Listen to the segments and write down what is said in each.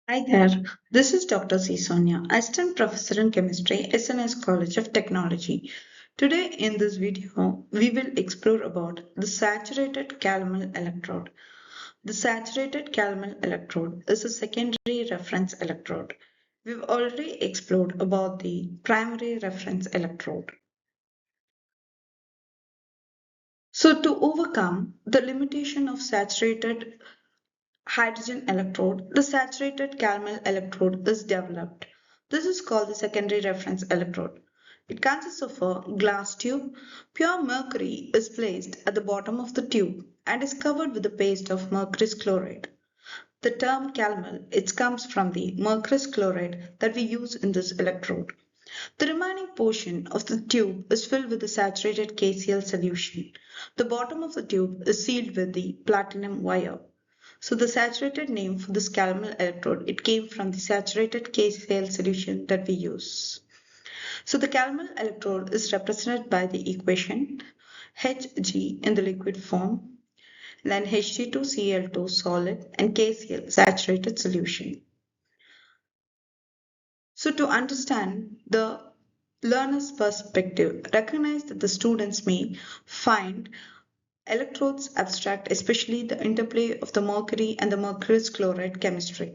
Hi there, this is Dr. C. Sonia, Assistant Professor in Chemistry, SNS College of Technology. Today in this video, we will explore about the saturated calomel electrode. The saturated calomel electrode is a secondary reference electrode. We've already explored about the primary reference electrode. So to overcome the limitation of saturated hydrogen electrode, the saturated calomel electrode is developed. This is called the secondary reference electrode. It consists of a glass tube. Pure mercury is placed at the bottom of the tube and is covered with a paste of mercurous chloride. The term calomel, it comes from the mercurous chloride that we use in this electrode. The remaining portion of the tube is filled with the saturated KCl solution. The bottom of the tube is sealed with the platinum wire. So the saturated name for this calomel electrode, it came from the saturated KCl solution that we use. So the calomel electrode is represented by the equation Hg in the liquid form, then Hg2Cl2 solid and KCl saturated solution. So to understand the learner's perspective, recognize that the students may find electrodes abstract, especially the interplay of the mercury and the mercurous chloride chemistry.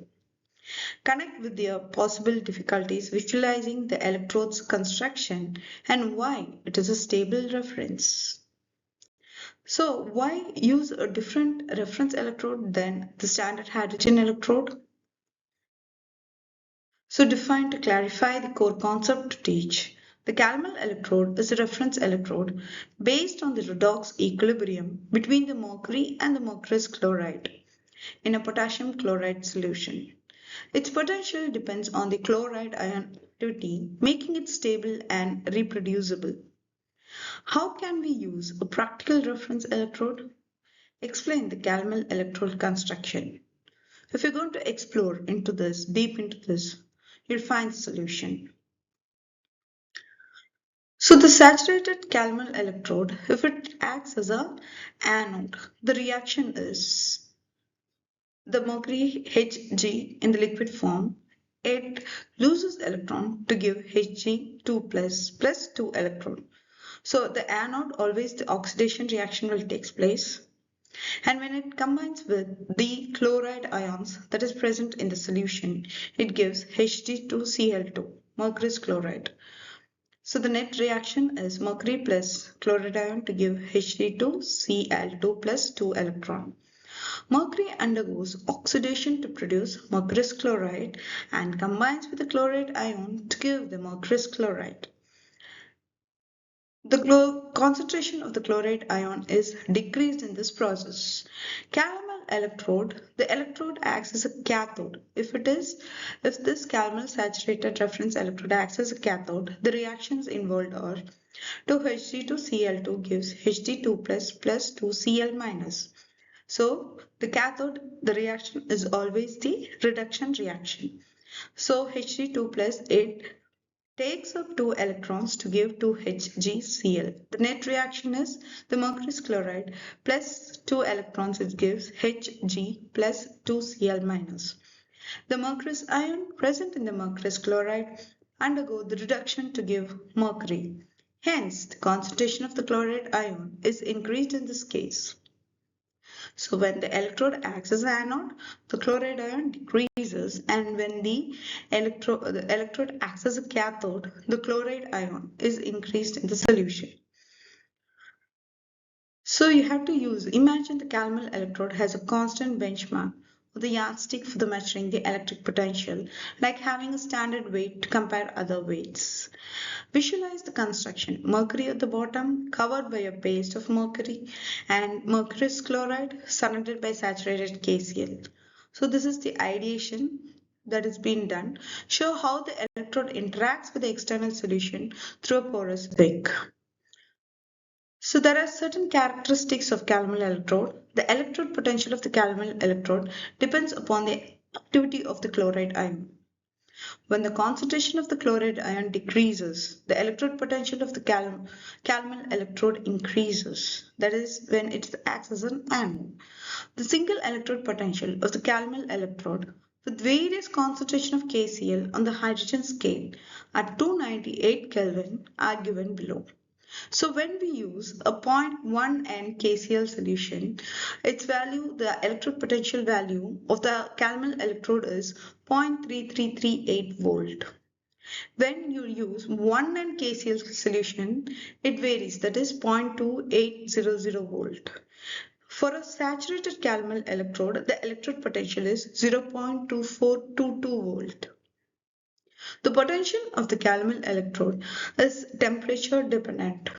Connect with their possible difficulties visualizing the electrode's construction and why it is a stable reference. So why use a different reference electrode than the standard hydrogen electrode? So define to clarify the core concept to teach. The calomel electrode is a reference electrode based on the redox equilibrium between the mercury and the mercurous chloride in a potassium chloride solution. Its potential depends on the chloride ion activity, making it stable and reproducible. How can we use a practical reference electrode? Explain the calomel electrode construction. If you're going to explore into this, deep into this, you'll find the solution. So the saturated calomel electrode, if it acts as an anode, the reaction is the mercury Hg in the liquid form, it loses electron to give Hg2 plus 2 electron. So the anode always the oxidation reaction will take place. And when it combines with the chloride ions that is present in the solution, it gives Hg2Cl2, mercurous chloride. So the net reaction is mercury plus chloride ion to give Hg2Cl2 plus 2 electron. Mercury undergoes oxidation to produce mercurous chloride and combines with the chloride ion to give the mercurous chloride. The concentration of the chloride ion is decreased in this process. Calomel electrode, the electrode acts as a cathode. If this calomel saturated reference electrode acts as a cathode, the reactions involved are 2Hg2Cl2 gives Hg2 plus 2Cl minus. So the cathode, the reaction is always the reduction reaction. So Hg2 plus it takes up 2 electrons to give 2 HgCl. The net reaction is the mercurous chloride plus 2 electrons, it gives Hg plus 2Cl minus. The mercurous ion present in the mercurous chloride undergo the reduction to give mercury. Hence, the concentration of the chloride ion is increased in this case. So when the electrode acts as an anode, the chloride ion decreases, and when the electrode acts as a cathode, the chloride ion is increased in the solution. So you have to imagine the calomel electrode has a constant benchmark or the yardstick for the measuring the electric potential, like having a standard weight to compare other weights. Visualize the construction. Mercury at the bottom covered by a paste of mercury and mercurous chloride surrounded by saturated KCl. So this is the ideation that is being done. Show how the electrode interacts with the external solution through a porous wick. So there are certain characteristics of calomel electrode. The electrode potential of the calomel electrode depends upon the activity of the chloride ion. When the concentration of the chloride ion decreases, the electrode potential of the calomel electrode increases. That is when it acts as an anode. The single electrode potential of the calomel electrode with various concentration of KCl on the hydrogen scale at 298 Kelvin are given below. So when we use a 0.1 N KCl solution, its value, the electrode potential value of the Calomel electrode is 0.3338 volt. When you use 1 N KCl solution, it varies, that is 0.2800 volt. For a saturated calomel electrode, the electrode potential is 0.2422 volt. The potential of the calomel electrode is temperature dependent.